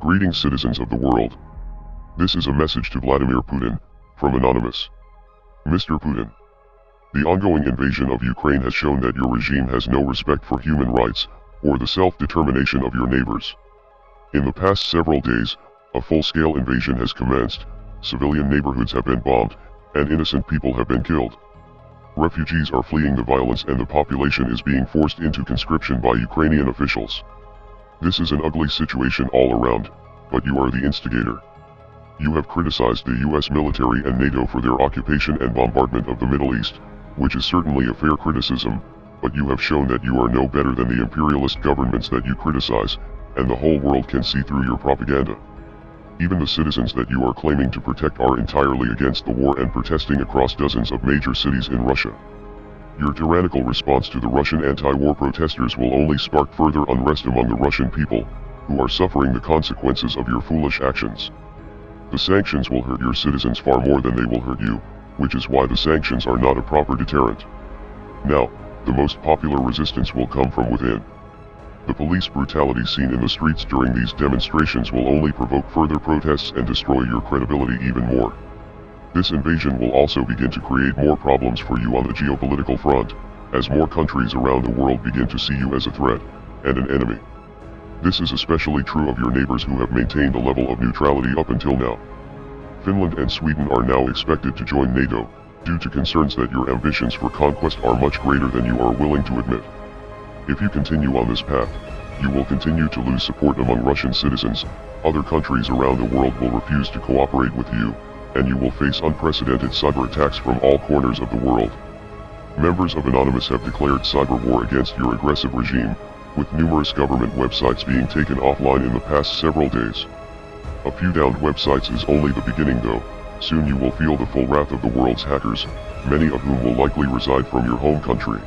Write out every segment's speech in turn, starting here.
Greetings, citizens of the world. This is a message to Vladimir Putin, from Anonymous. Mr. Putin. The ongoing invasion of Ukraine has shown that your regime has no respect for human rights, or the self-determination of your neighbors. In the past several days, a full-scale invasion has commenced, civilian neighborhoods have been bombed, and innocent people have been killed. Refugees are fleeing the violence and the population is being forced into conscription by Ukrainian officials. This is an ugly situation all around, but you are the instigator. You have criticized the US military and NATO for their occupation and bombardment of the Middle East, which is certainly a fair criticism, but you have shown that you are no better than the imperialist governments that you criticize, and the whole world can see through your propaganda. Even the citizens that you are claiming to protect are entirely against the war and protesting across dozens of major cities in Russia. Your tyrannical response to the Russian anti-war protesters will only spark further unrest among the Russian people, who are suffering the consequences of your foolish actions. The sanctions will hurt your citizens far more than they will hurt you, which is why the sanctions are not a proper deterrent. Now, the most popular resistance will come from within. The police brutality seen in the streets during these demonstrations will only provoke further protests and destroy your credibility even more. This invasion will also begin to create more problems for you on the geopolitical front, as more countries around the world begin to see you as a threat, and an enemy. This is especially true of your neighbors who have maintained a level of neutrality up until now. Finland and Sweden are now expected to join NATO, due to concerns that your ambitions for conquest are much greater than you are willing to admit. If you continue on this path, you will continue to lose support among Russian citizens, other countries around the world will refuse to cooperate with you, and you will face unprecedented cyber attacks from all corners of the world. Members of Anonymous have declared cyber war against your aggressive regime, with numerous government websites being taken offline in the past several days. A few downed websites is only the beginning though, soon you will feel the full wrath of the world's hackers, many of whom will likely reside from your home country.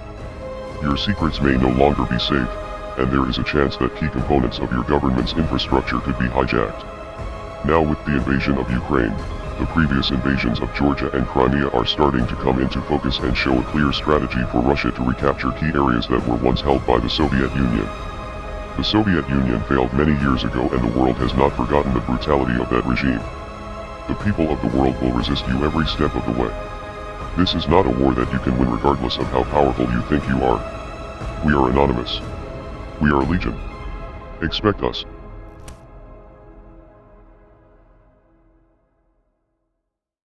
Your secrets may no longer be safe, and there is a chance that key components of your government's infrastructure could be hijacked. Now with the invasion of Ukraine, the previous invasions of Georgia and Crimea are starting to come into focus and show a clear strategy for Russia to recapture key areas that were once held by the Soviet Union. The Soviet Union failed many years ago and the world has not forgotten the brutality of that regime. The people of the world will resist you every step of the way. This is not a war that you can win regardless of how powerful you think you are. We are Anonymous. We are Legion. Expect us.